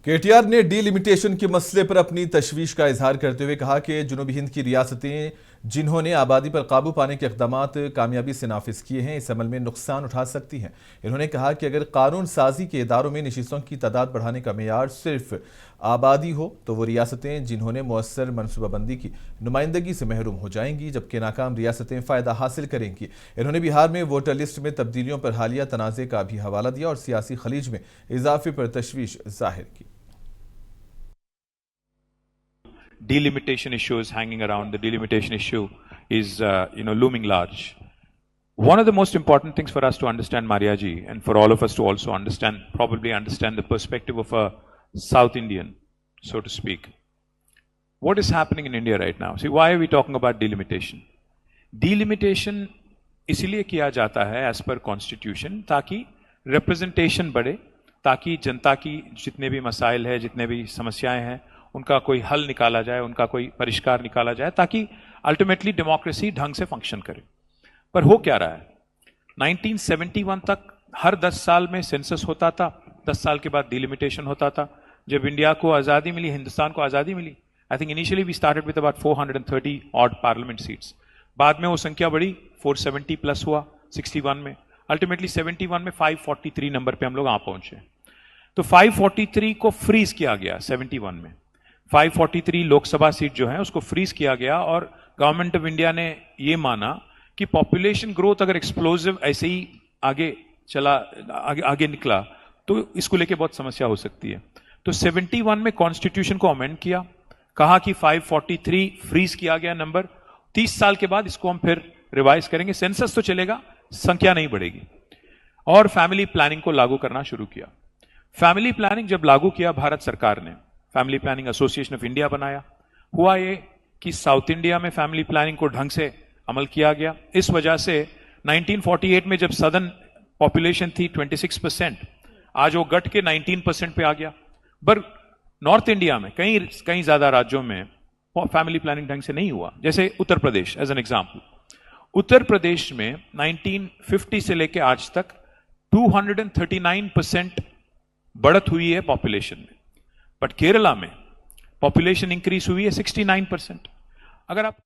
KTR ने delimitation के मसले पर अपनी तशवीश का इजहार करते हुए कहा कि जनूबी हिंद की रियासतें जिन्होंने आबादी पर काबू पाने के इक़दामात कामयाबी से नाफिज किए हैं, इस अमल में नुकसान उठा सकती हैं। इन्होंने कहा कि अगर कानून साजी के इदारों में नशिस्तों की तादाद बढ़ाने का मेयार सिर्फ आबादी हो तो वो रियासतें जिन्होंने मुअस्सर मनसूबाबंदी की नुमाइंदगी से महरूम हो जाएंगी, जबकि नाकाम रियासतें फ़ायदा हासिल करेंगी। इन्होंने बिहार में वोटर लिस्ट में तब्दीलियों पर हालिया तनाज़े का भी हवाला दिया और सियासी खलीज में इजाफे पर तशवीश जाहिर की। Delimitation issues hanging around. The delimitation issue is, looming large. One of the most important things for us to understand, Maria ji, and for all of us to also probably understand the perspective of a South Indian, so to speak. What is happening in India right now? See, why are we talking about delimitation? Delimitation इसलिए किया जाता है as per constitution ताकि representation बढ़े, ताकि जनता की जितने भी मसाइल है, जितने भी समस्याएं हैं, उनका कोई हल निकाला जाए, उनका कोई परिष्कार निकाला जाए, ताकि अल्टीमेटली डेमोक्रेसी ढंग से फंक्शन करे। पर हो क्या रहा है? 1971 तक हर 10 साल में सेंसस होता था, 10 साल के बाद डिलिमिटेशन होता था। जब इंडिया को आज़ादी मिली, हिंदुस्तान को आज़ादी मिली, I think initially we started with about 430 odd parliament seats. बाद में वो संख्या बढ़ी, 470 प्लस हुआ 61 में, अल्टीमेटली 71 में 543 नंबर पे हम लोग आ पहुंचे। तो 543 को फ्रीज किया गया 71 में। 543 लोकसभा सीट जो है उसको फ्रीज किया गया और गवर्नमेंट ऑफ इंडिया ने ये माना कि पॉपुलेशन ग्रोथ अगर एक्सप्लोसिव ऐसे ही आगे निकला तो इसको लेके बहुत समस्या हो सकती है। तो 71 में कॉन्स्टिट्यूशन को अमेंड किया, कहा कि 543 फ्रीज किया गया नंबर, 30 साल के बाद इसको हम फिर रिवाइज करेंगे, सेंसस तो चलेगा, संख्या नहीं बढ़ेगी। और फैमिली प्लानिंग को लागू करना शुरू किया। फैमिली प्लानिंग जब लागू किया भारत सरकार ने, family planning association of India बनाया, हुआ ये कि साउथ इंडिया में फैमिली प्लानिंग को ढंग से अमल किया गया। इस वजह से 1948 में जब सदर्न पॉपुलेशन थी 26%, आज वो घट के 19% पे आ गया। पर नॉर्थ इंडिया में कई ज्यादा राज्यों में फैमिली प्लानिंग ढंग से नहीं हुआ, जैसे Uttar Pradesh as an example. Uttar Pradesh में 1950 से लेकर आज तक 239% बढ़त हुई है पॉपुलेशन में, बट केरला में पॉपुलेशन इंक्रीज हुई है 69%। अगर आप